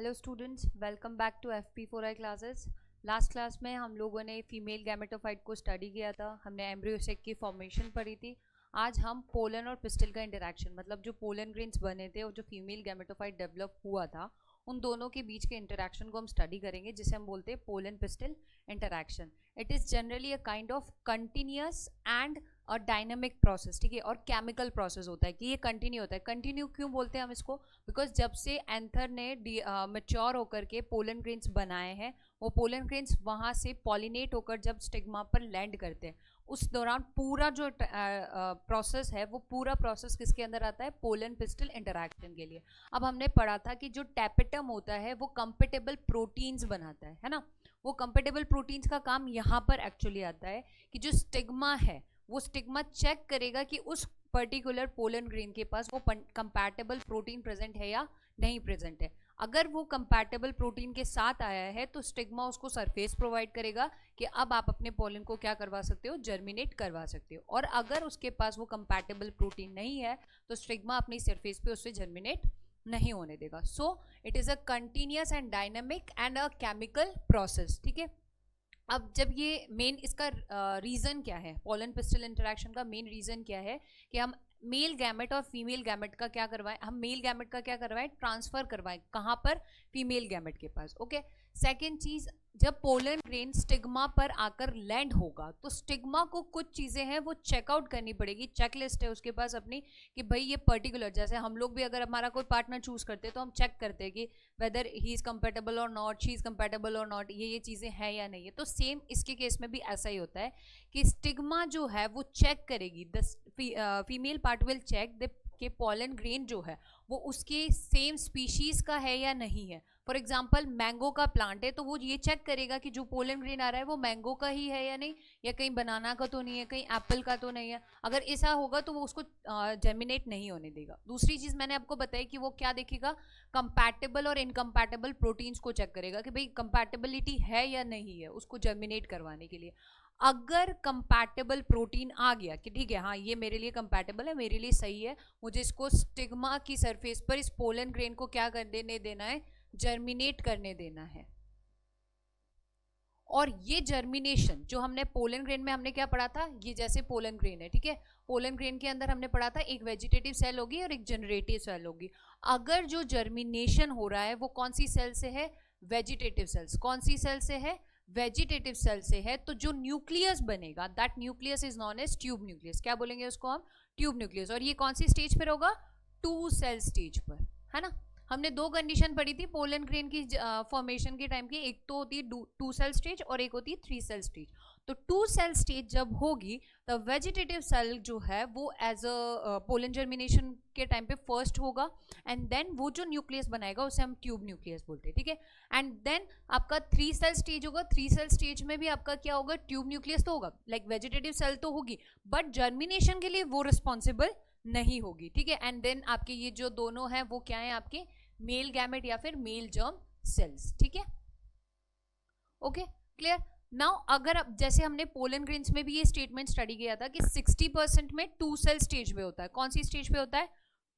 Hello students, welcome back to FP4I classes. Last class में हम लोगों ने फीमेल गैमेटोफाइट को स्टडी किया था। हमने एम्ब्रियोसेक की फॉर्मेशन पढ़ी थी। आज हम पोलन और पिस्टल का इंटरेक्शन, मतलब जो पोलन ग्रेन्स बने थे और जो फीमेल गैमेटोफाइट डेवलप हुआ था, उन दोनों के बीच के इंटरेक्शन को हम स्टडी करेंगे, जिसे हम बोलते हैं pollen pistol interaction. It is generally a kind of continuous and और डायनामिक प्रोसेस, ठीक है, और केमिकल प्रोसेस होता है कि ये कंटिन्यू होता है। कंटिन्यू क्यों बोलते हैं हम इसको? बिकॉज जब से एंथर ने मैच्योर होकर के पोलन ग्रेन्स बनाए हैं, वो पोलन ग्रेन्स वहाँ से पॉलिनेट होकर जब स्टिग्मा पर लैंड करते हैं, उस दौरान पूरा जो प्रोसेस है, वो पूरा प्रोसेस किसके अंदर आता है? पोलन पिस्टल इंटरैक्शन के लिए। अब हमने पढ़ा था कि जो टैपेटम होता है वो कंपेटेबल प्रोटीन्स बनाता है ना। वो कंपेटेबल प्रोटीन्स का काम यहाँ पर एक्चुअली आता है कि जो स्टिग्मा है वो स्टिग्मा चेक करेगा कि उस पर्टिकुलर पोलन ग्रेन के पास वो कंपैटिबल प्रोटीन प्रेजेंट है या नहीं प्रेजेंट है। अगर वो कंपैटिबल प्रोटीन के साथ आया है तो स्टिग्मा उसको सरफेस प्रोवाइड करेगा कि अब आप अपने पोलन को क्या करवा सकते हो? जर्मिनेट करवा सकते हो। और अगर उसके पास वो कंपैटिबल प्रोटीन नहीं है तो स्टिग्मा अपनी सरफेस पे उससे जर्मिनेट नहीं होने देगा। So it is a continuous and dynamic and a chemical process, ठीक है। अब जब ये मेन इसका रीज़न क्या है? पोलन पिस्टल इंटरेक्शन का मेन रीज़न क्या है कि हम मेल गैमेट और फीमेल गैमेट का क्या करवाएं? हम मेल गैमेट का क्या करवाएं? ट्रांसफ़र करवाएं। कहाँ पर? फीमेल गैमेट के पास। ओके। सेकेंड चीज़, जब पोलन ग्रेन स्टिग्मा पर आकर लैंड होगा तो स्टिग्मा को कुछ चीज़ें हैं वो चेकआउट करनी पड़ेगी। चेकलिस्ट है उसके पास अपनी कि भाई ये पर्टिकुलर, जैसे हम लोग भी अगर हमारा कोई पार्टनर चूज करते हैं तो हम चेक करते हैं कि वेदर ही इज़ कंपेटेबल और नॉट, शी इज़ कंपेटेबल और नॉट, ये चीज़ें हैं या नहीं है। तो सेम इसके केस में भी ऐसा ही होता है कि स्टिग्मा जो है वो चेक करेगी, the female part will check the के पोलन ग्रेन जो है वो उसके सेम स्पीशीज का है या नहीं है। फॉर एग्जाम्पल मैंगो का प्लांट है तो वो ये चेक करेगा कि जो पोलन ग्रेन आ रहा है वो मैंगो का ही है या नहीं, या कहीं बनाना का तो नहीं है, कहीं एप्पल का तो नहीं है। अगर ऐसा होगा तो वो उसको जर्मिनेट नहीं होने देगा। दूसरी चीज़ मैंने आपको बताई कि वो क्या देखेगा? कंपैटिबल और इनकम्पैटिबल प्रोटीन्स को चेक करेगा कि भाई कंपैटिबिलिटी है या नहीं है उसको जर्मिनेट करवाने के लिए। अगर कंपैटिबल प्रोटीन आ गया कि ठीक है, हाँ ये मेरे लिए कंपैटिबल है, मेरे लिए सही है, मुझे इसको स्टिग्मा की सरफेस पर इस पोलन ग्रेन को क्या कर देना है? जर्मिनेट करने देना है। और ये जर्मिनेशन जो हमने पोलन ग्रेन में हमने क्या पढ़ा था? ये जैसे पोलन ग्रेन है, ठीक है, पोलन ग्रेन के अंदर हमने पढ़ा था एक वेजिटेटिव सेल होगी और एक जनरेटिव सेल होगी। अगर जो जर्मिनेशन हो रहा है वो कौन सी सेल से है? Vegetative cells. कौन सी सेल से है? वेजिटेटिव सेल से है। तो जो न्यूक्लियस बनेगा, that nucleus is known as tube nucleus. क्या बोलेंगे उसको हम? Tube nucleus. और ये कौन सी स्टेज पर होगा? 2 सेल स्टेज पर, है ना। हमने 2 कंडीशन पढ़ी थी पोलन ग्रेन की फॉर्मेशन के टाइम की। एक तो होती है 2 सेल स्टेज और एक होती है 3 सेल स्टेज। तो 2 सेल स्टेज जब होगी तो वेजिटेटिव सेल जो है वो एज अ पोलन जर्मिनेशन के टाइम पे फर्स्ट होगा, एंड देन वो जो न्यूक्लियस बनाएगा उसे हम ट्यूब न्यूक्लियस बोलते हैं, ठीक है। एंड देन आपका 3 सेल स्टेज होगा। 3 सेल स्टेज में भी आपका क्या होगा? ट्यूब न्यूक्लियस तो होगा, लाइक वेजिटेटिव सेल तो होगी, बट जर्मिनेशन के लिए वो रिस्पॉन्सिबल नहीं होगी, ठीक है। एंड देन आपके ये जो दोनों हैं वो क्या है? आपके मेल गैमेट या फिर मेल जर्म सेल्स, ठीक है। Okay, clear. नाउ अगर अब जैसे हमने पोलन ग्रेन्स में भी ये स्टेटमेंट स्टडी किया था कि 60% में 2 सेल स्टेज पे होता है। कौन सी स्टेज पे होता है?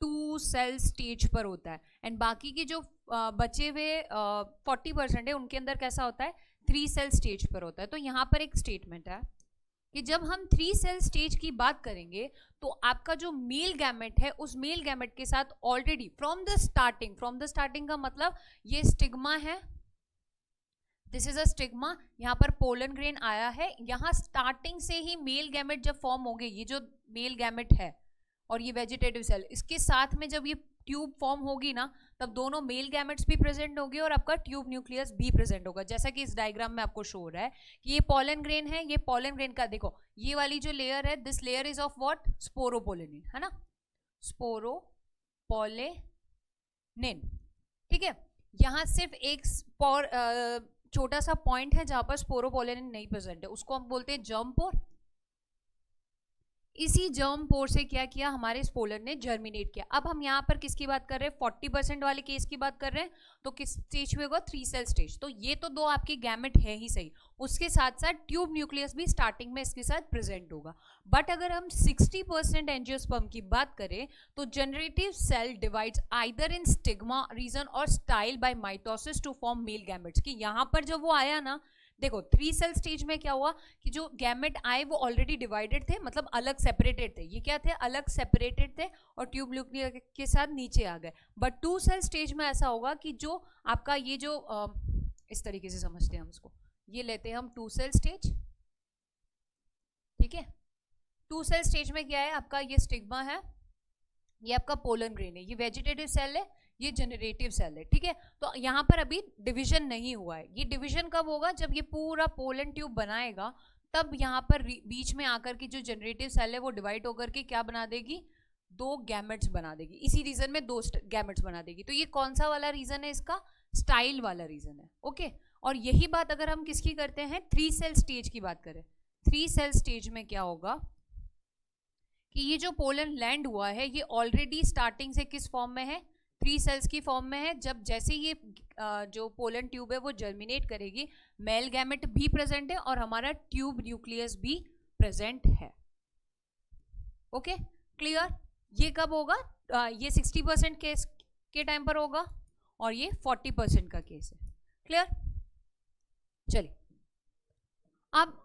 2 सेल स्टेज पर होता है। एंड बाकी के जो बचे हुए 40% है उनके अंदर कैसा होता है? 3 सेल स्टेज पर होता है। तो यहाँ पर एक स्टेटमेंट है कि जब हम 3 सेल स्टेज की बात करेंगे तो आपका जो मेल गैमेट है उस मेल गैमेट के साथ ऑलरेडी फ्रॉम द स्टार्टिंग का मतलब ये स्टिग्मा है, दिस इज अ स्टिग्मा। यहाँ पर पोलन ग्रेन आया है, यहाँ स्टार्टिंग से ही मेल गैमेट जब फॉर्म हो गए, ये जो मेल गैमेट है और ये वेजिटेटिव सेल, इसके साथ में जब ये ट्यूब फॉर्म होगी ना, तब दोनों मेल गैमेट्स भी प्रेजेंट होंगे और आपका ट्यूब न्यूक्लियस भी प्रेजेंट होगा। जैसा कि इस डायग्राम में आपको शो हो रहा है कि ये पोलन ग्रेन है, ये पोलन ग्रेन का देखो ये वाली जो लेयर है, this layer is of what? Sporopollenin, है ना, स्पोरोपोलिनिन, ठीक है। यहाँ सिर्फ एक छोटा सा पॉइंट है जहां पर स्पोरोपोलिनिन नहीं प्रेजेंट है, उसको हम बोलते हैं जर्म पोर। इसी जर्म पोर से क्या किया, हमारे इस पोलन ने जर्मिनेट किया। अब हम यहाँ पर किसकी बात कर रहे हैं, 40% वाले केस की बात कर रहे हैं, तो किस स्टेज में होगा, 3 सेल स्टेज। तो ये तो दो आपके गैमेट है ही सही, उसके साथ साथ ट्यूब न्यूक्लियस भी स्टार्टिंग में इसके साथ प्रेजेंट होगा। बट अगर हम 60% एंजियोस्पर्म की बात करें तो generative cell divides either in stigma region और style by mitosis to form male gametes. कि यहाँ पर जब वो आया ना, देखो 3 सेल स्टेज में क्या हुआ कि जो गैमेट आए वो ऑलरेडी डिवाइडेड थे, मतलब अलग सेपरेटेड थे। ये क्या थे, अलग सेपरेटेड थे और ट्यूब न्यूक्लियर के साथ नीचे आ गए। बट 2 सेल स्टेज में ऐसा होगा कि जो आपका ये जो इस तरीके से समझते हैं हम इसको, ये लेते हैं हम 2 सेल स्टेज, ठीक है। 2 सेल स्टेज में क्या है, आपका ये स्टिग्मा है, ये आपका पोलन ग्रेन है, ये वेजिटेटिव सेल है, ये जनरेटिव सेल है, ठीक है। तो यहाँ पर अभी डिवीजन नहीं हुआ है। ये डिवीजन कब होगा, जब ये पूरा पोलन ट्यूब बनाएगा, तब यहाँ पर बीच में आकर की जो जनरेटिव सेल है वो डिवाइड होकर के क्या बना देगी, 2 गैमेट्स बना देगी। इसी रीजन में 2 गैमेट्स बना देगी। तो ये कौन सा वाला रीजन है, इसका स्टाइल वाला रीजन है, ओके। और यही बात अगर हम किसकी करते हैं, 3 सेल स्टेज की बात करें, 3 सेल स्टेज में क्या होगा कि ये जो पोलन लैंड हुआ है ये ऑलरेडी स्टार्टिंग से किस फॉर्म में है, 3 सेल्स की फॉर्म में है। जब जैसे ये जो पोलन ट्यूब है वो जर्मिनेट करेगी, मेल गैमेट भी प्रेजेंट है और हमारा ट्यूब न्यूक्लियस भी प्रेजेंट है, ओके क्लियर। ये कब होगा, ये 60% केस के टाइम पर होगा और ये 40% का केस है, क्लियर। चलिए अब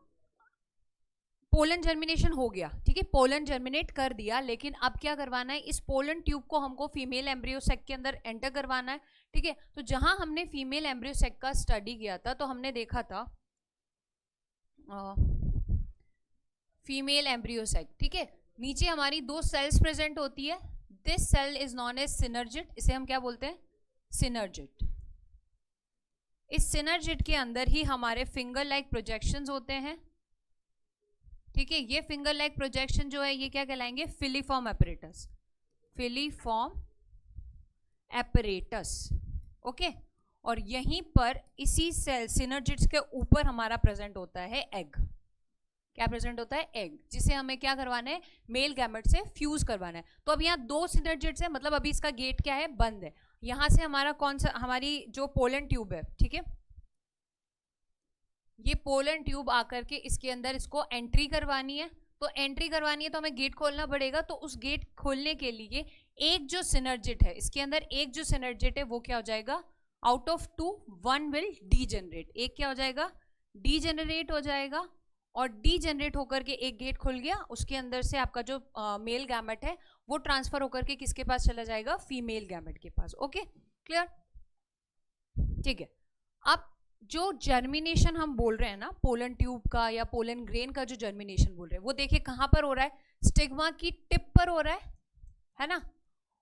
पोलन जर्मिनेशन हो गया, ठीक है, पोलन जर्मिनेट कर दिया, लेकिन अब क्या करवाना है, इस पोलन ट्यूब को हमको फीमेल एम्ब्रियो सेक के अंदर एंटर करवाना है, ठीक है। तो जहां हमने फीमेल एम्ब्रियो सेक का स्टडी किया था तो हमने देखा था फीमेल एम्ब्रियो सेक, ठीक है। नीचे हमारी 2 सेल्स प्रेजेंट होती है, this cell is known as synergid, इसे हम क्या बोलते हैं, सिनर्जिड। इस सिनर्जिड के अंदर ही हमारे फिंगर लाइक प्रोजेक्शंस होते हैं, ठीक है। ये फिंगर लाइक प्रोजेक्शन जो है ये क्या कहलाएंगे, filiform apparatus, filiform apparatus, okay. और यहीं पर इसी सेल सिनर्जिड्स के ऊपर हमारा प्रेजेंट होता है एग, क्या प्रेजेंट होता है, एग, जिसे हमें क्या करवाना है, मेल गैमेट से फ्यूज करवाना है। तो अब यहाँ 2 सिनर्जिड्स है, मतलब अभी इसका गेट क्या है, बंद है। यहां से हमारा कौन सा, हमारी जो पोलन ट्यूब है, ठीक है, ये पोलन ट्यूब आकर के इसके अंदर इसको एंट्री करवानी है। तो एंट्री करवानी है तो हमें गेट खोलना पड़ेगा। तो उस गेट खोलने के लिए एक जो सिनर्जिट है, इसके अंदर एक जो सिनर्जिट है वो क्या हो जाएगा, आउट ऑफ 2 1 विल डीजेनरेट, एक क्या हो जाएगा, डीजेनरेट हो जाएगा। और डीजेनरेट होकर के एक गेट खुल गया, उसके अंदर से आपका जो मेल गैमेट है वो ट्रांसफर होकर के किसके पास चला जाएगा, फीमेल गैमेट के पास, ओके क्लियर, ठीक है। अब जो जर्मिनेशन हम बोल रहे हैं ना पोलन ट्यूब का या पोलन ग्रेन का जो जर्मिनेशन बोल रहे हैं, वो देखिए कहाँ पर हो रहा है, स्टिग्मा की टिप पर हो रहा है ना।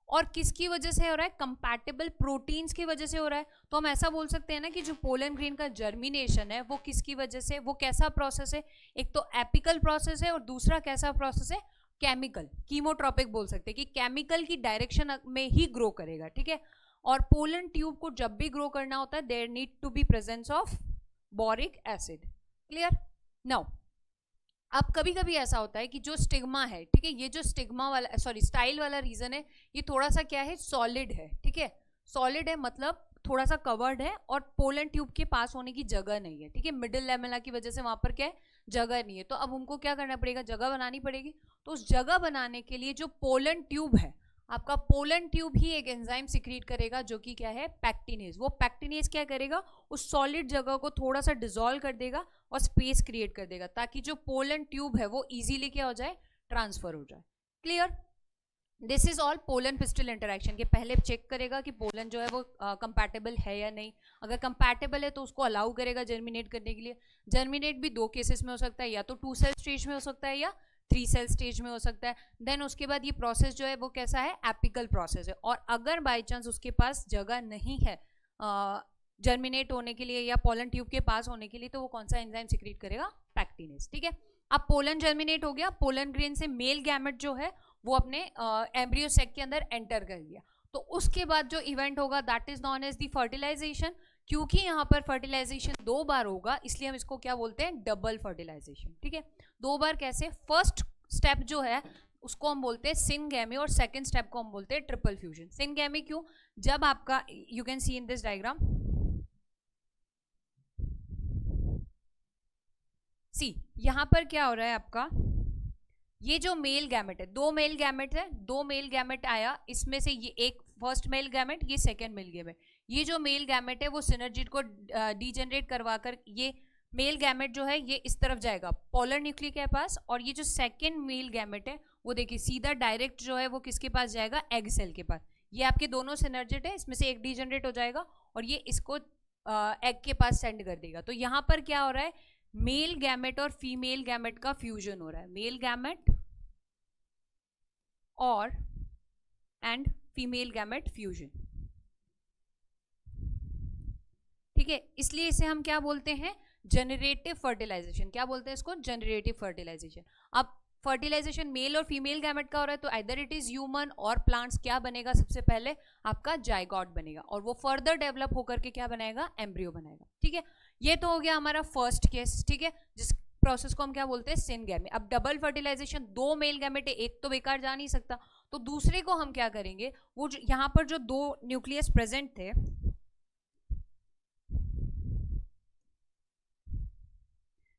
और किसकी वजह से हो रहा है, कंपैटिबल प्रोटीन्स की वजह से हो रहा है। तो हम ऐसा बोल सकते हैं ना कि जो पोलन ग्रेन का जर्मिनेशन है वो किसकी वजह से, वो कैसा प्रोसेस है, एक तो एपिकल प्रोसेस है और दूसरा कैसा प्रोसेस है, केमिकल, कीमोट्रोपिक बोल सकते हैं कि केमिकल की डायरेक्शन में ही ग्रो करेगा, ठीक है। और पोलन ट्यूब को जब भी ग्रो करना होता है there need to be presence of boric acid, clear. Now अब कभी कभी ऐसा होता है कि जो स्टिग्मा है, ठीक है, ये जो स्टिग्मा वाला स्टाइल वाला रीजन है ये थोड़ा सा क्या है, सॉलिड है, ठीक है, सॉलिड है मतलब थोड़ा सा कवर्ड है और पोलन ट्यूब के पास होने की जगह नहीं है, ठीक है, मिडिल लैमेला की वजह से वहां पर क्या है, जगह नहीं है। तो अब उनको क्या करना पड़ेगा, जगह बनानी पड़ेगी। तो उस जगह बनाने के लिए जो पोलन ट्यूब है, आपका पोलन ट्यूब ही एक एंजाइम सिक्रीट करेगा जो कि क्या है, पैक्टिनेज। वो पैक्टिनेज क्या करेगा, उस सॉलिड जगह को थोड़ा सा डिसॉल्व कर देगा और स्पेस क्रिएट कर देगा ताकि जो पोलन ट्यूब है वो इजीली क्या हो जाए, ट्रांसफर हो जाए, clear. This is all pollen pistol interaction के पहले चेक करेगा कि पोलन जो है वो कंपैटिबल है या नहीं। अगर कंपैटिबल है तो उसको अलाउ करेगा जर्मिनेट करने के लिए। जर्मिनेट भी 2 केसेस में हो सकता है, या तो 2 सेल स्टेज में हो सकता है या 3 सेल स्टेज में हो सकता है। देन उसके बाद ये प्रोसेस जो है वो कैसा है, एपिकल प्रोसेस है। और अगर बाई चांस उसके पास जगह नहीं है जर्मिनेट होने के लिए या पोलन ट्यूब के पास होने के लिए, तो वो कौन सा एंजाइम सिक्रीट करेगा, पैक्टिनेज, ठीक है। अब पोलन जर्मिनेट हो गया, पोलन ग्रेन से मेल गैमेट जो है वो अपने एम्ब्रियो सेक के अंदर एंटर कर लिया। तो उसके बाद जो इवेंट होगा that is known as the fertilization. क्योंकि यहाँ पर फर्टिलाइजेशन 2 बार होगा इसलिए हम इसको क्या बोलते हैं, डबल फर्टिलाइजेशन, ठीक है। 2 बार कैसे, फर्स्ट स्टेप जो है उसको हम बोलते हैं सिनगैमी और सेकंड स्टेप को हम बोलते हैं ट्रिपल फ्यूजन। सिनगैमी क्यों? जब आपका, you can see in this diagram, see यहां पर क्या हो रहा है आपका, ये जो मेल गैमेट है, दो मेल गैमेट है, दो मेल गैमेट आया, इसमें से ये एक फर्स्ट मेल गैमेट, ये सेकंड मेल गैमेट, ये जो मेल गैमेट है वो सिनर्जिड को डीजेनरेट करवाकर ये मेल गैमेट जो है ये इस तरफ जाएगा पोलर न्यूक्लियस के पास, और ये जो सेकंड मेल गैमेट है वो देखिए सीधा डायरेक्ट जो है वो किसके पास जाएगा, एग सेल के पास। ये आपके दोनों सिनर्जिड है, इसमें से एक डीजेनरेट हो जाएगा और ये इसको एग के पास सेंड कर देगा। तो यहाँ पर क्या हो रहा है, मेल गैमेट और फीमेल गैमेट का फ्यूजन हो रहा है, मेल गैमेट और एंड फीमेल गैमेट फ्यूजन, ठीक है। इसलिए इसे हम क्या बोलते हैं, जनरेटिव फर्टिलाइजेशन। क्या बोलते हैं इसको, जनरेटिव फर्टिलाइजेशन। अब फर्टिलाइजेशन मेल और फीमेल गैमेट का हो रहा है तो आइदर इट इज ह्यूमन और प्लांट्स क्या बनेगा, सबसे पहले आपका जाइगोट बनेगा और वो फर्दर डेवलप होकर के क्या बनाएगा, एम्ब्रियो बनाएगा, ठीक है। ये तो हो गया हमारा फर्स्ट केस, ठीक है, जिस प्रोसेस को हम क्या बोलते हैं, सिनगैमी। अब डबल फर्टिलाइजेशन, दो मेल गैमेट है, एक तो बेकार जा नहीं सकता, तो दूसरे को हम क्या करेंगे, वो यहाँ पर जो दो न्यूक्लियस प्रेजेंट थे,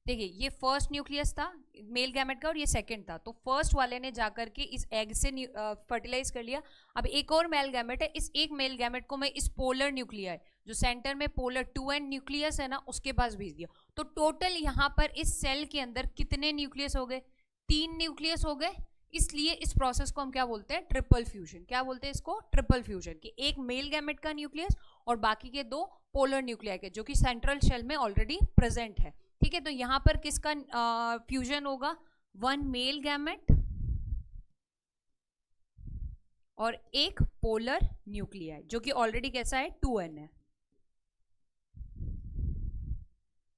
देखिए ये फर्स्ट न्यूक्लियस था मेल गैमेट का और ये सेकंड था, तो फर्स्ट वाले ने जाकर के इस एग से फर्टिलाइज कर लिया। अब एक और मेल गैमेट है, इस एक मेल गैमेट को मैं इस पोलर न्यूक्लियाई जो सेंटर में पोलर 2n न्यूक्लियस है ना उसके पास भेज दिया। तो टोटल यहाँ पर इस सेल के अंदर कितने न्यूक्लियस हो गए, 3 न्यूक्लियस हो गए। इसलिए इस प्रोसेस को हम क्या बोलते हैं, ट्रिपल फ्यूजन। क्या बोलते हैं इसको, ट्रिपल फ्यूजन, कि एक मेल गैमेट का न्यूक्लियस और बाकी के दो पोलर न्यूक्लियाई के जो कि सेंट्रल शेल में ऑलरेडी प्रेजेंट है, ठीक है। तो यहाँ पर किसका फ्यूजन होगा, 1 मेल गैमेट और एक पोलर न्यूक्लियाई जो कि ऑलरेडी कैसा है, 2n है।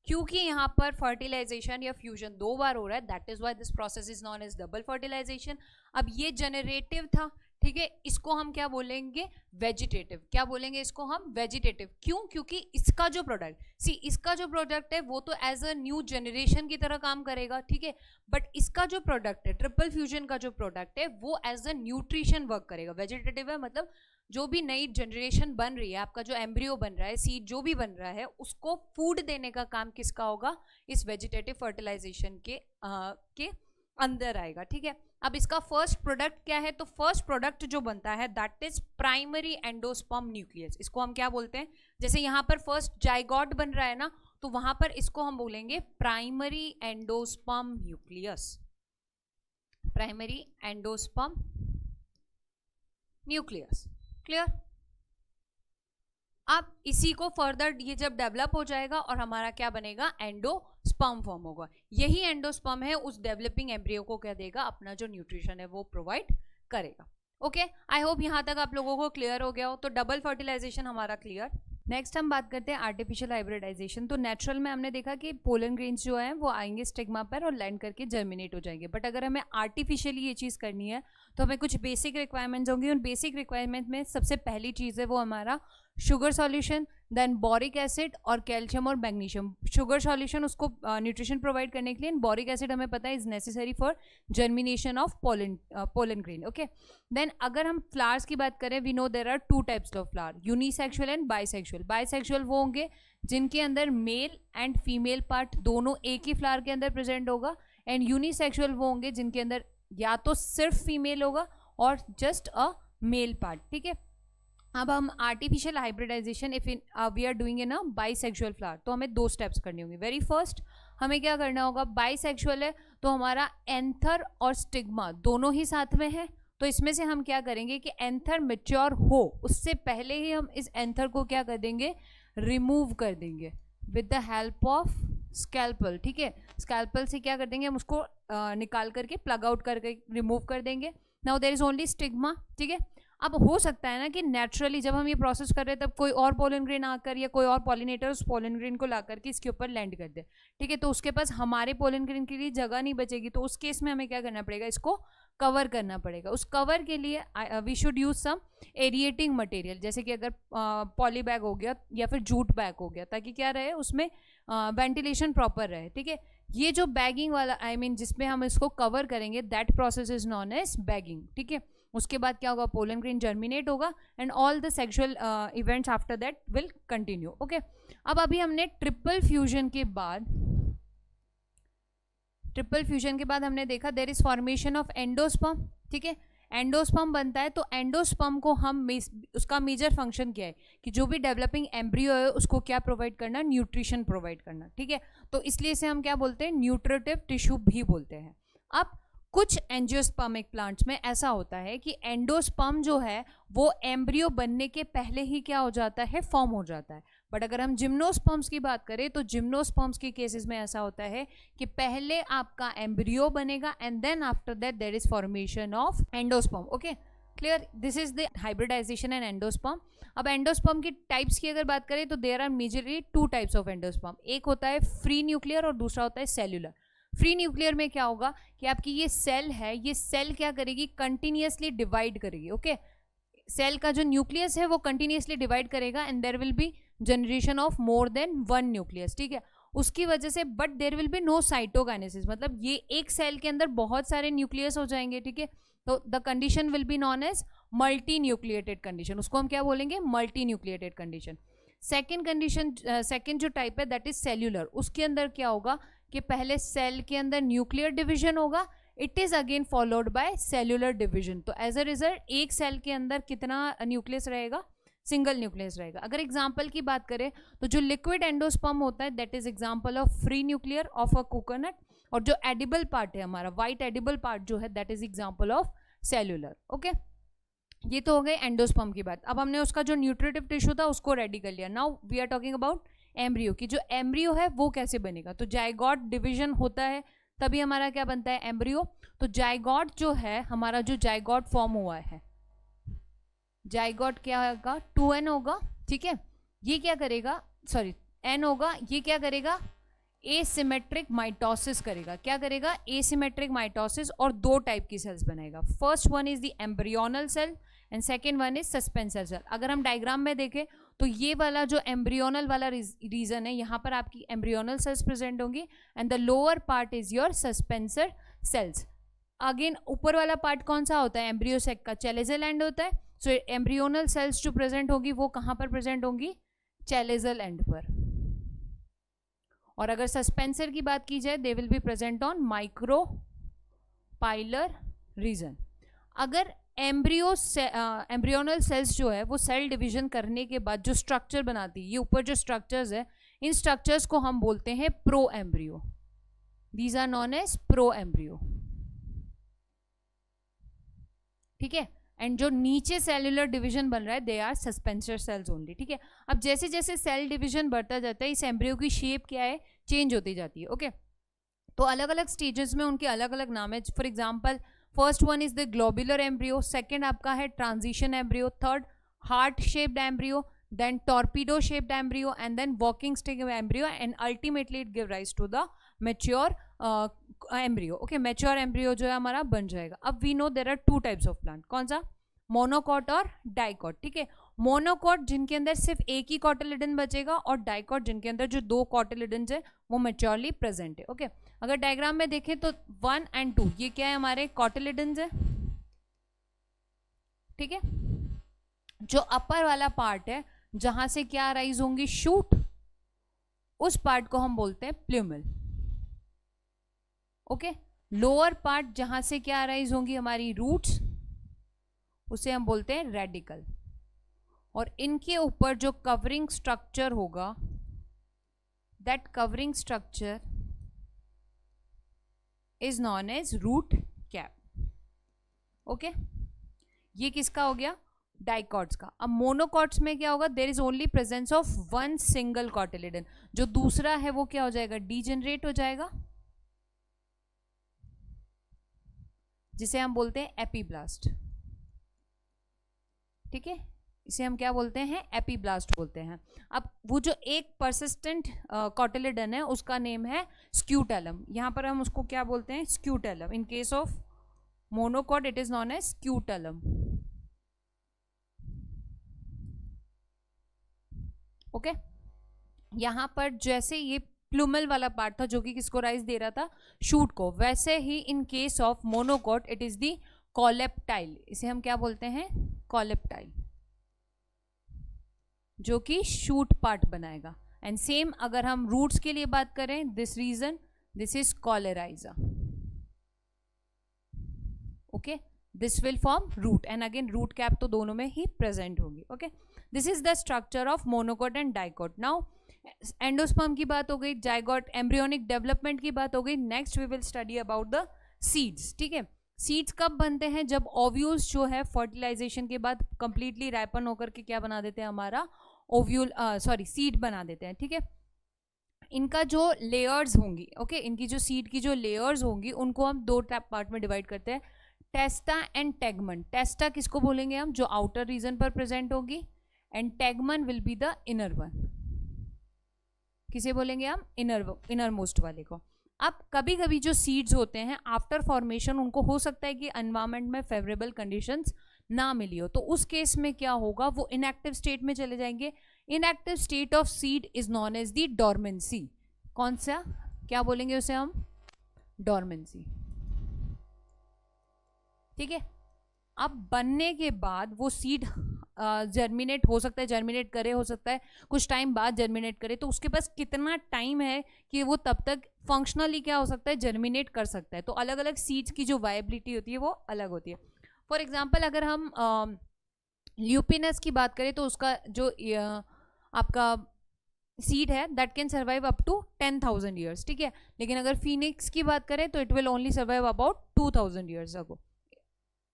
क्योंकि यहाँ पर फर्टिलाइजेशन या फ्यूजन 2 बार हो रहा है, that is why this process is known as double fertilization. अब ये जनरेटिव था, ठीक है, इसको हम क्या बोलेंगे, वेजिटेटिव। क्या बोलेंगे इसको हम, वेजिटेटिव। क्यों, क्योंकि इसका जो प्रोडक्ट, सी इसका जो प्रोडक्ट है वो तो एज अ न्यू जनरेशन की तरह काम करेगा, ठीक है, बट इसका जो प्रोडक्ट है, ट्रिपल फ्यूजन का जो प्रोडक्ट है वो एज अ न्यूट्रिशन वर्क करेगा। वेजिटेटिव है मतलब जो भी नई जनरेशन बन रही है, आपका जो एम्ब्रियो बन रहा है, सीड जो भी बन रहा है, उसको फूड देने का काम किसका होगा, इस वेजिटेटिव फर्टिलाइजेशन के अंदर आएगा, ठीक है। अब इसका फर्स्ट प्रोडक्ट क्या है, तो फर्स्ट प्रोडक्ट जो बनता है that is primary endosperm nucleus. इसको हम क्या बोलते हैं, जैसे यहाँ पर फर्स्ट जाइगोट बन रहा है ना, तो वहां पर इसको हम बोलेंगे primary endosperm nucleus, primary endosperm nucleus, clear. अब इसी को फर्दर ये जब डेवलप हो जाएगा और हमारा क्या बनेगा, एंडोस्पर्म फॉर्म होगा। यही एंडोस्पर्म है उस डेवलपिंग एम्ब्रियो को क्या देगा, अपना जो न्यूट्रिशन है वो प्रोवाइड करेगा। ओके, आई होप यहाँ तक आप लोगों को क्लियर हो गया हो। तो डबल फर्टिलाइजेशन हमारा क्लियर। नेक्स्ट हम बात करते हैं आर्टिफिशियल हाइब्रिडाइजेशन। तो नेचुरल में हमने देखा कि पोलन ग्रेन्स जो हैं वो आएंगे स्टिग्मा पर और लैंड करके जर्मिनेट हो जाएंगे, बट अगर हमें आर्टिफिशियली ये चीज़ करनी है तो हमें कुछ बेसिक रिक्वायरमेंट्स होंगी। उन बेसिक रिक्वायरमेंट में सबसे पहली चीज़ है वो हमारा sugar solution, then boric acid और कैल्शियम और मैग्नीशियम। शुगर सॉल्यूशन उसको न्यूट्रिशन प्रोवाइड करने के लिए, बोरिक एसिड हमें पता है is necessary for germination of pollen grain. Okay, then अगर हम फ्लावर्स की बात करें, we know there are 2 types of flower, unisexual and bisexual. Bisexual वो होंगे जिनके अंदर मेल एंड फीमेल पार्ट दोनों एक ही फ्लावर के अंदर प्रेजेंट होगा, एंड यूनिसेक्सुअल वो होंगे जिनके अंदर या तो सिर्फ फीमेल होगा और जस्ट अ मेल पार्ट, ठीक है। अब हम artificial hybridization if we are doing in a bisexual flower, तो हमें 2 स्टेप्स करनी होंगी। वेरी फर्स्ट हमें क्या करना होगा, बाइसेक्सुअल है तो हमारा एंथर और स्टिग्मा दोनों ही साथ में है, तो इसमें से हम क्या करेंगे कि एंथर मैच्योर हो उससे पहले ही हम इस एंथर को क्या कर देंगे, रिमूव कर देंगे with the help of scalpel, ठीक है। स्कैल्पल से क्या कर देंगे, हम उसको निकाल करके प्लग आउट करके रिमूव कर देंगे। Now there is only stigma, ठीक है। अब हो सकता है ना कि नेचुरली जब हम ये प्रोसेस कर रहे हैं तब कोई और पोलन ग्रेन आकर या कोई और पॉलिनेटर उस पोलन ग्रेन को ला करके इसके ऊपर लैंड कर दे, ठीक है, तो उसके पास हमारे पोलन ग्रेन के लिए जगह नहीं बचेगी। तो उस केस में हमें क्या करना पड़ेगा, इसको कवर करना पड़ेगा। उस कवर के लिए we should use some aerating material, जैसे कि अगर पॉली बैग हो गया या फिर जूट बैग हो गया, ताकि क्या रहे उसमें वेंटिलेशन प्रॉपर रहे, ठीक है। ये जो बैगिंग वाला जिसमें हम इसको कवर करेंगे, that process is known as bagging, ठीक है। उसके बाद क्या होगा, पोलन ग्रेन जर्मिनेट होगा and all the sexual events after that will continue, okay. अब अभी हमने ट्रिपल फ्यूजन के बाद हमने देखा there is formation of endosperm, ठीक है। एंडोस्पर्म बनता है, तो एंडोस्पर्म को हम उसका मेजर फंक्शन क्या है कि जो भी डेवलपिंग एम्ब्रियो है उसको क्या प्रोवाइड करना, न्यूट्रिशन प्रोवाइड करना, ठीक है। तो इसलिए इसे हम क्या बोलते हैं, न्यूट्रिटिव टिश्यू भी बोलते हैं। अब कुछ एंजियोस्पर्मिक प्लांट्स में ऐसा होता है कि एंडोस्पर्म जो है वो एम्ब्रियो बनने के पहले ही क्या हो जाता है, फॉर्म हो जाता है। बट अगर हम जिम्नोस्पर्म्स की बात करें तो जिम्नोस्पर्म्स के केसेस में ऐसा होता है कि पहले आपका एम्ब्रियो बनेगा and then after that there is formation of endosperm, okay clear. This is the hybridization and endosperm. अब एंडोस्पर्म की टाइप्स की अगर बात करें तो there are majorly 2 types of endosperm. एक होता है फ्री न्यूक्लियर और दूसरा होता है सेल्यूलर। फ्री न्यूक्लियर में क्या होगा कि आपकी ये सेल है, ये सेल क्या करेगी, कंटिन्यूअसली डिवाइड करेगी, ओके। सेल का जो न्यूक्लियस है वो कंटिन्यूअसली डिवाइड करेगा and there will be generation of more than 1 nucleus, ठीक है। उसकी वजह से but there will be no cytokinesis, मतलब ये एक सेल के अंदर बहुत सारे न्यूक्लियस हो जाएंगे, ठीक है। तो the condition will be known as multinucleated condition, उसको हम क्या बोलेंगे, multinucleated condition. Second condition, second जो टाइप है दैट इज सेल्यूलर। उसके अंदर क्या होगा कि पहले सेल के अंदर न्यूक्लियर डिविजन होगा, it is again followed by cellular division. तो एज अ रिजल्ट एक सेल के अंदर कितना न्यूक्लियस रहेगा, सिंगल न्यूक्लियस रहेगा। अगर एग्जांपल की बात करें तो जो लिक्विड एंडोस्पर्म होता है that is example of free nuclear of a coconut, और जो एडिबल पार्ट है हमारा व्हाइट एडिबल पार्ट जो है that is example of cellular, okay. ये तो हो गए एंडोस्पर्म की बात। अब हमने उसका जो न्यूट्रिटिव टिश्यू था उसको रेडी कर लिया। Now we are talking about embryo की, जो एम्ब्रियो है वो कैसे बनेगा। तो जाइगोट डिवीजन होता है तभी हमारा क्या बनता है, एम्ब्रियो। तो जाइगोट जो है हमारा, जो जाइगोट फॉर्म हुआ है, जाइगोट क्या होगा, 2n होगा, ठीक है। ये क्या करेगा, सॉरी n होगा, ये क्या करेगा, एसिमेट्रिक माइटोसिस करेगा। क्या करेगा, एसिमेट्रिक माइटोसिस, और 2 टाइप की सेल्स बनाएगा। First one is the embryonal cell and second one is suspensor cell. अगर हम डायग्राम में देखें तो ये वाला जो एम्ब्रियोनल वाला रीजन है, यहाँ पर आपकी एम्ब्रियोनल सेल्स प्रेजेंट होंगी and the lower part is your suspensor cells. Again ऊपर वाला पार्ट कौन सा होता है, एम्ब्रियो सेक का चैलेजल एंड होता है। सो एम्ब्रियोनल सेल्स जो प्रेजेंट होगी वो कहाँ पर प्रेजेंट होंगी, चैलेजल एंड पर। और अगर सस्पेंसर की बात की जाए they will be present on micropylar reason. अगर एम्ब्रियोनल सेल्स जो है वो सेल डिवीजन करने के बाद जो स्ट्रक्चर बनाती है, ये ऊपर जो स्ट्रक्चर्स है, इन स्ट्रक्चर्स को हम बोलते हैं proembryo. These are known as proembryo, ठीक है। एंड जो नीचे सेल्यूलर डिवीजन बन रहा है they are suspensor cells only, ठीक है। अब जैसे जैसे सेल डिवीजन बढ़ता जाता है इस एम्ब्रियो की शेप क्या है, चेंज होती जाती है, ओके। तो अलग अलग स्टेजेस में उनके अलग अलग नाम है। For example first one is the globular embryo, second आपका है transition embryo, third heart shaped embryo, then torpedo shaped embryo and then walking stick embryo and ultimately it give rise to the mature embryo, okay. Mature embryo जो है हमारा बन जाएगा। अब we know there are 2 types of plant, कौन सा, monocot और dicot, ठीक है। मोनोकॉट जिनके अंदर सिर्फ एक ही कॉटिलिडन बचेगा और डाइकॉट जिनके अंदर जो 2 कॉटिलिडन्स है वो मैच्योरली प्रेजेंट है, ओके। अगर डायग्राम में देखें तो 1 और 2 ये क्या है, हमारे कॉटिलिडन्स है, ठीक है। जो अपर वाला पार्ट है जहां से क्या राइज होंगी, शूट, उस पार्ट को हम बोलते हैं प्ल्यूमल, ओके। लोअर पार्ट जहां से क्या राइज होंगी हमारी रूट्स, उसे हम बोलते हैं रेडिकल। और इनके ऊपर जो कवरिंग स्ट्रक्चर होगा that covering structure is known as root cap, okay. ये किसका हो गया, डाइकॉट्स का। अब मोनोकॉट्स में क्या होगा, there is only presence of 1 single cotyledon, जो दूसरा है वो क्या हो जाएगा, डीजेनरेट हो जाएगा, जिसे हम बोलते हैं एपीब्लास्ट, ठीक है। इसे हम क्या बोलते हैं, एपीब्लास्ट बोलते हैं। अब वो जो एक परसिस्टेंट कॉटिलिडन है उसका नेम है स्क्यूटेलम, यहाँ पर हम उसको क्या बोलते हैं, scutellum. In case of monocot it is known as scutellum, okay. यहाँ पर जैसे ये प्लूमल वाला पार्ट था जो कि किसको राइज दे रहा था, शूट को। वैसे ही in case of monocot it is the coleoptile, इसे हम क्या बोलते हैं, कॉलेप्टाइल, जो कि शूट पार्ट बनाएगा। एंड सेम अगर हम रूट्स के लिए बात करें, this region this is coleorhiza, okay, this will form root and again root cap तो दोनों में ही प्रेजेंट होगी, okay. This is the structure of monocot and dicot. Now endosperm की बात हो गई, जाइगोट एम्ब्रियोनिक डेवलपमेंट की बात हो गई। Next we will study about the seeds, ठीक है। सीड्स कब बनते हैं, जब ओव्यूल्स जो है फर्टिलाइजेशन के बाद कंप्लीटली राइपन होकर के क्या बना देते हैं, हमारा ओव्यूल सीड बना देते हैं, ठीक है। इनका जो लेयर्स होंगी, ओके, इनकी जो सीड की जो लेयर्स होंगी उनको हम दो पार्ट में डिवाइड करते हैं, टेस्टा एंड टेगमन। टेस्टा किसको बोलेंगे हम, जो आउटर रीजन पर प्रेजेंट होगी, and tegmen will be the inner one, किसे बोलेंगे हम, इनर मोस्ट वाले को। अब कभी कभी जो सीड्स होते हैं आफ्टर फॉर्मेशन उनको हो सकता है कि एनवायरमेंट में फेवरेबल कंडीशंस ना मिली हो, तो उस केस में क्या होगा, वो इनएक्टिव स्टेट में चले जाएंगे। Inactive state of seed is known as the dormancy. कौन सा, क्या बोलेंगे उसे हम, डोरमेंसी, ठीक है। अब बनने के बाद वो सीड जर्मिनेट हो सकता है, जर्मिनेट करे, हो सकता है कुछ टाइम बाद जर्मिनेट करे, तो उसके पास कितना टाइम है कि वो तब तक फंक्शनली क्या हो सकता है, जर्मिनेट कर सकता है। तो अलग अलग सीड्स की जो वायबिलिटी होती है वो अलग होती है। फॉर एग्जाम्पल अगर हम ल्यूपिनस की बात करें तो उसका जो आपका सीड है that can survive up to 10,000 years, ठीक है। लेकिन अगर फिनिक्स की बात करें तो it will only survive about 2,000 years ago.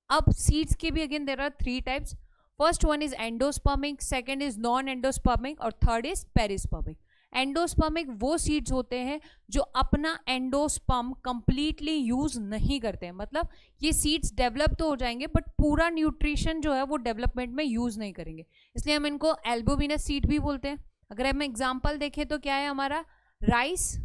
अब सीड्स के भी again there are 3 types. First one is endospermic, second is non endospermic और थर्ड इज पेरिस्पर्मिक। एंडोस्पर्मिक वो सीड्स होते हैं जो अपना एंडोस्पर्म कंप्लीटली यूज नहीं करते हैं, मतलब ये सीड्स डेवलप तो हो जाएंगे बट पूरा न्यूट्रिशन जो है वो डेवलपमेंट में यूज नहीं करेंगे, इसलिए हम इनको एल्बुमिनस सीड भी बोलते हैं। अगर हम एग्जाम्पल देखें तो क्या है हमारा, राइस,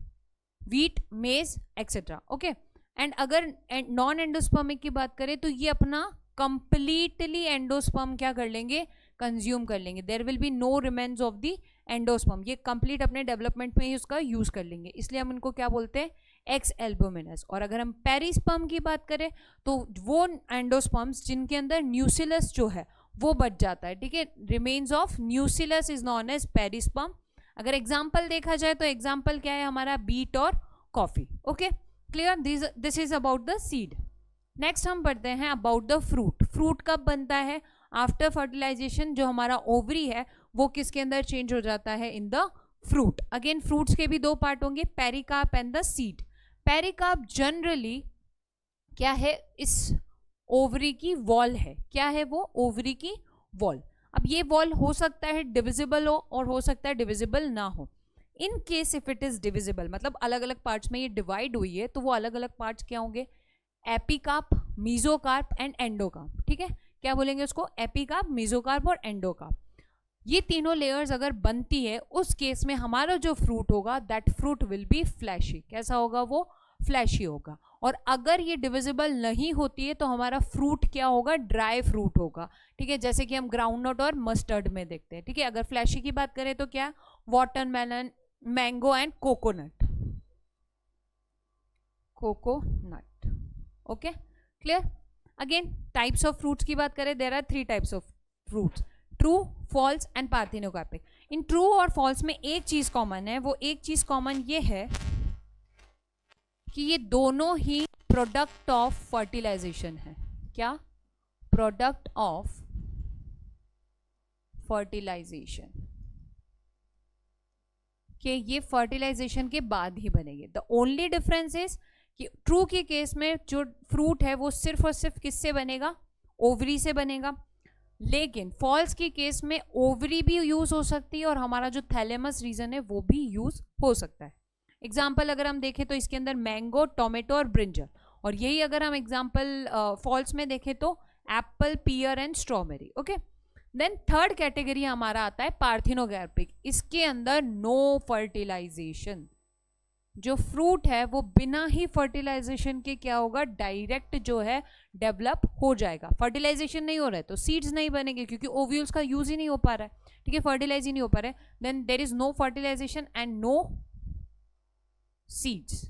व्हीट, मेज एक्सेट्रा, ओके। एंड अगर नॉन एंडोस्पर्मिक की बात करें तो ये अपना कंप्लीटली एंडोस्पर्म क्या कर लेंगे, कंज्यूम कर लेंगे। There will be no remains of the endosperm, ये कंप्लीट अपने डेवलपमेंट में ही उसका यूज कर लेंगे, इसलिए हम इनको क्या बोलते हैं, एक्स एल्बुमिनस। और अगर हम पेरिस्पर्म की बात करें तो वो एंडोस्पर्म्स जिनके अंदर न्यूसिलस जो है वो बच जाता है, ठीक है। Remains of nucellus is known as perisperm. अगर एग्जाम्पल देखा जाए तो एग्जाम्पल क्या है हमारा, बीट और coffee, okay, clear. This is about the seed. Next हम पढ़ते हैं अबाउट द फ्रूट। फ्रूट कब बनता है, आफ्टर फर्टिलाइजेशन जो हमारा ओवरी है वो किसके अंदर चेंज हो जाता है, in the fruit. Again fruits के भी 2 पार्ट होंगे, pericarp and the seed. Pericarp generally क्या है, इस ओवरी की वॉल है, क्या है वो, ओवरी की वॉल। अब ये वॉल हो सकता है डिविजिबल हो और हो सकता है डिविजिबल ना हो। In case if it is divisible, मतलब अलग अलग पार्ट्स में ये डिवाइड हुई है, तो वो अलग अलग पार्ट्स क्या होंगे, एपिकार्प, मीजोकार्प एंड एंडोकार्प, ठीक है। क्या बोलेंगे उसको, एपिकार्प, मीजोकार्प और एंडोकार्प। ये तीनों लेयर्स अगर बनती है उस केस में हमारा जो फ्रूट होगा that fruit will be fleshy. कैसा होगा वो, फ्लैशी होगा। और अगर ये डिविजिबल नहीं होती है तो हमारा फ्रूट क्या होगा, ड्राई फ्रूट होगा, ठीक है, जैसे कि हम ग्राउंडनट और मस्टर्ड में देखते हैं, ठीक है। अगर फ्लैशी की बात करें तो क्या, watermelon, mango and coconut, coconut, okay, clear. Again types of fruits की बात करें, there are 3 types of fruits, true, false and parthenocarpic. इन ट्रू और फॉल्स में एक चीज कॉमन है, वो एक चीज कॉमन ये है कि ये दोनों ही प्रोडक्ट ऑफ फर्टिलाइजेशन है। क्या, प्रोडक्ट ऑफ फर्टिलाइजेशन, कि ये फर्टिलाइजेशन के बाद ही बनेंगे। द ओनली डिफरेंस इज कि ट्रू के केस में जो फ्रूट है वो सिर्फ और सिर्फ किससे बनेगा, ओवरी से बनेगा। लेकिन फॉल्स के केस में ओवरी भी यूज हो सकती है और हमारा जो थैलेमस रीजन है वो भी यूज हो सकता है। एग्जाम्पल अगर हम देखें तो इसके अंदर मैंगो, टोमेटो और ब्रिंजल, और यही अगर हम एग्जाम्पल फॉल्स में देखें तो apple, pear and strawberry, okay. Then third category हमारा आता है पार्थिनोकार्पिक। इसके अंदर नो फर्टिलाइजेशन, जो फ्रूट है वो बिना ही फर्टिलाइजेशन के क्या होगा, डायरेक्ट जो है डेवलप हो जाएगा। फर्टिलाइजेशन नहीं हो रहा है तो सीड्स नहीं बनेंगे क्योंकि ओव्यूल्स का यूज ही नहीं हो पा रहा है, ठीक है, फर्टिलाइज ही नहीं हो पा रहा है। Then there is no fertilization and no seeds.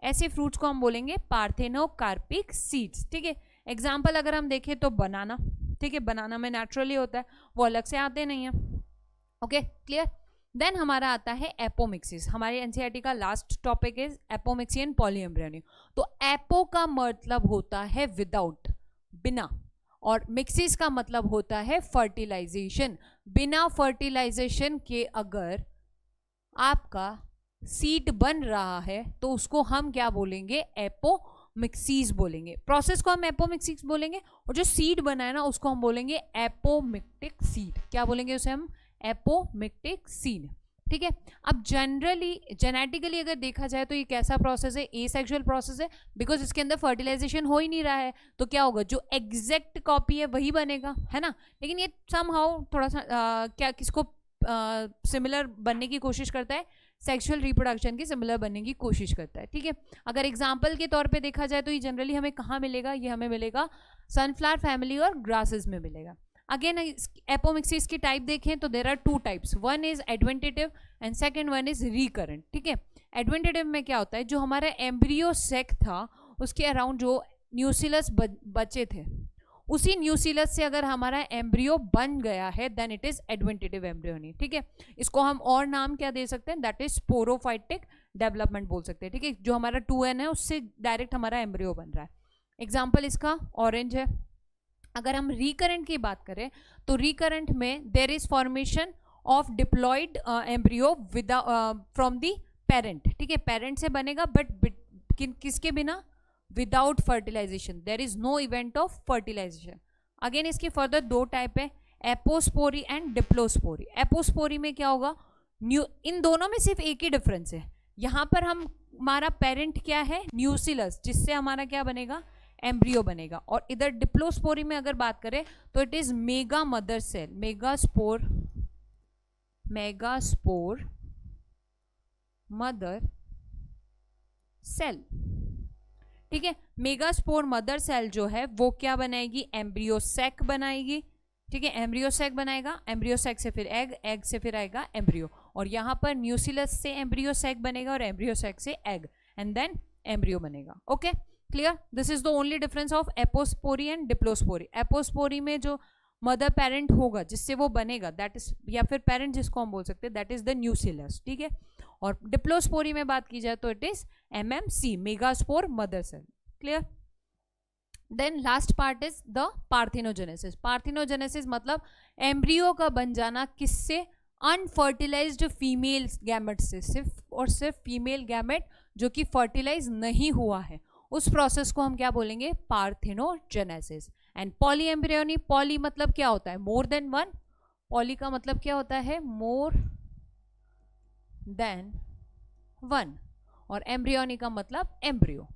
ऐसे फ्रूट्स को हम बोलेंगे पार्थेनोकार्पिक सीड्स। ठीक है, एग्जाम्पल अगर हम देखें तो बनाना, ठीक है, बनाना में नेचुरली होता है, वो अलग से आते नहीं है। Okay, clear. देन हमारा आता है एपोमिक्सिस। हमारे एनसीईआरटी का last topic is apomixis and polyembryony. तो एपो का मतलब होता है विदाउट, बिना, और मिक्सिस का मतलब होता है फर्टिलाइजेशन। बिना फर्टिलाइजेशन के अगर आपका सीड बन रहा है तो उसको हम क्या बोलेंगे, एपोमिक्सिस बोलेंगे। प्रोसेस को हम एपोमिक्सिस बोलेंगे, और जो सीड बना है ना उसको हम बोलेंगे एपोमिक्टिक सीड। क्या बोलेंगे उसे हम, एपोमिक्टिक सीड। ठीक है, अब जनरली जेनेटिकली अगर देखा जाए तो ये कैसा प्रोसेस है, एसेक्सुअल प्रोसेस है, बिकॉज इसके अंदर फर्टिलाइजेशन हो ही नहीं रहा है। तो क्या होगा, जो एग्जैक्ट कॉपी है वही बनेगा, है ना। लेकिन ये समहाउ थोड़ा सा क्या किसको सिमिलर बनने की कोशिश करता है, सेक्सुअल रिप्रोडक्शन की सिमिलर बनने की कोशिश करता है। ठीक है, अगर एग्जाम्पल के तौर पे देखा जाए तो ये जनरली हमें कहाँ मिलेगा, ये हमें मिलेगा सनफ्लावर फैमिली और ग्रासेस में मिलेगा। अगेन एपोमिक्सिस की टाइप देखें तो there are two types, one is adventive and second one is recurrent. ठीक है, एडवेंटेटिव में क्या होता है, जो हमारा एम्ब्रियो सेक था उसके अराउंड जो न्यूसिलस बचे थे, उसी न्यूसिलस से अगर हमारा एम्ब्रियो बन गया है देन इट इज एडवेंटेटिव एम्ब्रियोनी। ठीक है, इसको हम और नाम क्या दे सकते हैं, दैट इज स्पोरोफाइटिक डेवलपमेंट बोल सकते हैं। ठीक है, जो हमारा 2n है उससे डायरेक्ट हमारा एम्ब्रियो बन रहा है। एग्जाम्पल इसका ऑरेंज है। अगर हम रिकरेंट की बात करें तो रिकरेंट में there is formation of diploid embryo from the parent. ठीक है, पेरेंट से बनेगा बट किसके बिना, without fertilization, there is no event of fertilization. Again इसके फर्दर दो टाइप है, एपोस्पोरी एंड डिप्लोस्पोरी। एपोस्पोरी में क्या होगा, इन दोनों में सिर्फ एक ही डिफरेंस है, यहाँ पर हमारा पेरेंट क्या है, न्यूसिलस, जिससे हमारा क्या बनेगा, एम्ब्रियो बनेगा। और इधर डिप्लोस्पोरी में अगर बात करें तो it is mega mother cell, megaspore mother cell. ठीक है, मेगास्पोर मदर सेल जो है वो क्या बनाएगी, एम्ब्रियो सेक बनाएगी। ठीक है, एम्ब्रियो सेक बनाएगा, एम्ब्रियो सेक से फिर एग, एग से फिर आएगा एम्ब्रियो, और यहाँ पर न्यूसिलस से एम्ब्रियो सेक बनेगा और एम्ब्रियो सेक से एग, एंड देन एम्ब्रियो बनेगा। Okay, clear. This is the only difference of apospory and diplospory. Apospory में जो मदर पेरेंट होगा जिससे वो बनेगा दैट इज, या फिर पेरेंट जिसको हम बोल सकते हैं, दैट इज द न्यूसिलस। ठीक है, और डिप्लोस्पोरी में बात की जाए तो it is MMC, megaspore mother cell. Clear. Then last part is the parthenogenesis. Parthenogenesis मतलब एम्ब्रियो का बन जाना किससे, अनफर्टिलाइज्ड फीमेल गैमेट से, सिर्फ और सिर्फ फीमेल गैमेट जो कि फर्टिलाइज नहीं हुआ है, उस प्रोसेस को हम क्या बोलेंगे, पार्थिनोजेनेसिस। एंड पॉलीएम्ब्रियोनी, पॉली मतलब क्या होता है, मोर देन वन। पॉली का मतलब क्या होता है, मोर देन वन, और एम्ब्रियोनी का मतलब एम्ब्रियो,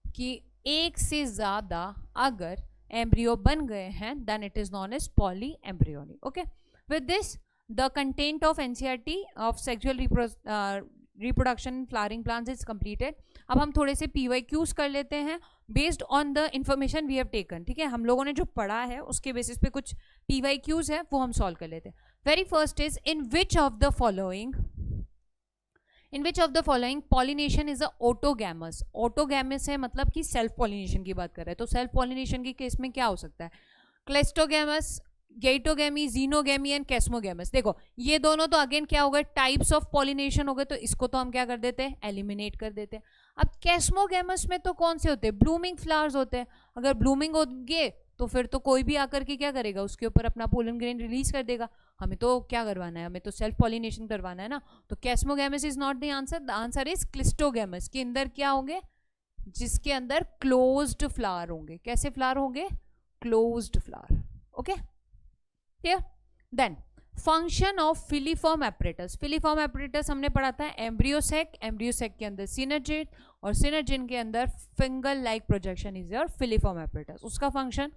कि एक से ज्यादा अगर एम्ब्रियो बन गए हैं then it is known as poly embryony. Okay, with this the content of NCERT of sexual reproduction flowering plants is completed. अब हम थोड़े से PYQs कर लेते हैं based on the information we have taken. ठीक है, हम लोगों ने जो पढ़ा है उसके बेसिस पे कुछ PYQs है वो हम सॉल्व कर लेते हैं। Very first is, in which of the following pollination is a autogamous. Autogamous है मतलब कि सेल्फ पॉलिनेशन की बात कर रहे हैं, तो सेल्फ पॉलिनेशन के केस में क्या हो सकता है, क्लेस्टोगैमस, गेटोगेमी, जीनोगेमी एंड कैस्मोगेमस। देखो ये दोनों तो अगेन क्या हो गए, टाइप्स ऑफ पॉलिनेशन हो गए, तो इसको तो हम क्या कर देते हैं, एलिमिनेट कर देते हैं। अब कैस्मोगेमस में तो कौन से होते हैं, ब्लूमिंग फ्लावर्स होते हैं। अगर ब्लूमिंग होंगे तो फिर तो कोई भी आकर के क्या करेगा, उसके ऊपर अपना पोलन ग्रेन रिलीज कर देगा। हमें तो क्या करवाना है, हमें तो सेल्फ पॉलिनेशन करवाना है ना। तो chasmogamous is not the answer is cleistogamous. के अंदर क्या होंगे, जिसके अंदर क्लोज्ड फ्लावर होंगे। कैसे फ्लावर होंगे, closed flower. Okay, clear. Then function of filiform apparatus. Filiform apparatus हमने पढ़ा था एम्ब्रियोसेक, एम्ब्रियोसेक के अंदर सिनर्जिन, और सिनर्जिन के अंदर finger like projection is your filiform apparatus. उसका function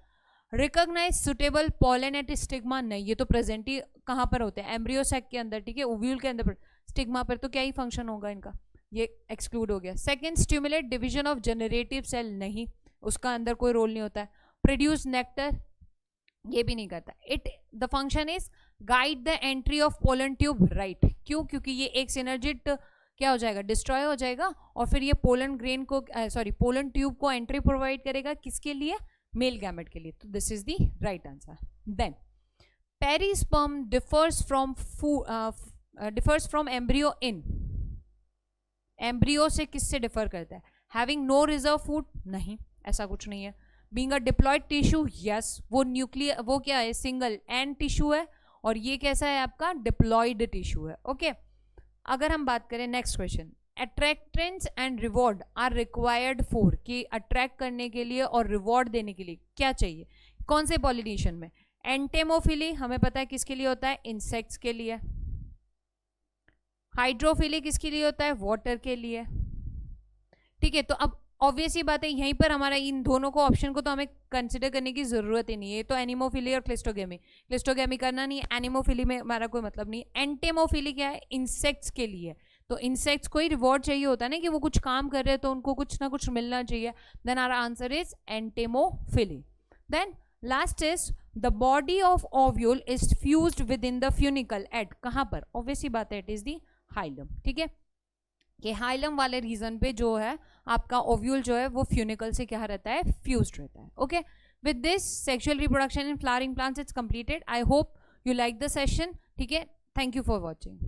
recognise suitable pollen at stigma, नहीं ये तो प्रेजेंट ही कहाँ पर होते हैं, एम्ब्रियोसेक के अंदर। ठीक है, ओव्यूल के अंदर, स्टिग्मा पर तो क्या ही फंक्शन होगा इनका, ये एक्सक्लूड हो गया। Second, stimulate division of generative cell, नहीं उसका अंदर कोई रोल नहीं होता है। प्रोड्यूस नेक्टर, ये भी नहीं करता। It the function is guide the entry of pollen tube, right. क्यों, क्योंकि ये एक सिनर्जिट क्या हो जाएगा, डिस्ट्रॉय हो जाएगा, और फिर ये पोलन ग्रेन को पोलन ट्यूब को एंट्री प्रोवाइड करेगा किसके लिए, मेल गैमेट के लिए. तो this is the right answer. Then perisperm differs from embryo in. Embryo से किससे डिफर करता है, हैविंग नो रिजर्व फूड, नहीं ऐसा कुछ नहीं है. Being a diploid tissue, yes, वो न्यूक्लियर, वो क्या है, सिंगल एंड टिश्यू है, और ये कैसा है आपका, डिप्लॉयड टिश्यू है. ओके अगर हम बात करें next question, attractants and reward are required for, कि अट्रैक्ट करने के लिए और रिवॉर्ड देने के लिए क्या चाहिए, कौन से पॉलिनेशन में. एंटेमोफिली हमें पता है किसके लिए होता है, इंसेक्ट्स के लिए. हाइड्रोफिली किसके लिए होता है, वाटर के लिए. ठीक है, तो अब ऑब्वियस ही बात है, यहीं पर हमारा इन दोनों को ऑप्शन को तो हमें कंसिडर करने की जरूरत ही नहीं है. तो एनिमोफिली और क्लिस्टोगेमी करना नहीं है, एनिमोफिली में हमारा कोई मतलब नहीं. एंटेमोफिली क्या है, इंसेक्ट्स के लिए. तो इंसेक्ट्स को ही रिवॉर्ड चाहिए होता है ना, कि वो कुछ काम कर रहे हैं तो उनको कुछ ना कुछ मिलना चाहिए. Then our answer is entomophily. Then last is the body of ovule is fused with in the funicle at, कहाँ पर, ऑब्वियस ही बात है, इट इज द हाइलम. ठीक है, कि हाइलम वाले रीजन पे जो है आपका ओव्यूल जो है वो फ्यूनिकल से क्या रहता है, फ्यूज्ड रहता है. Okay, with this sexual reproduction in flowering plants it's completed. I hope you like the session. ठीक है, थैंक यू फॉर वॉचिंग.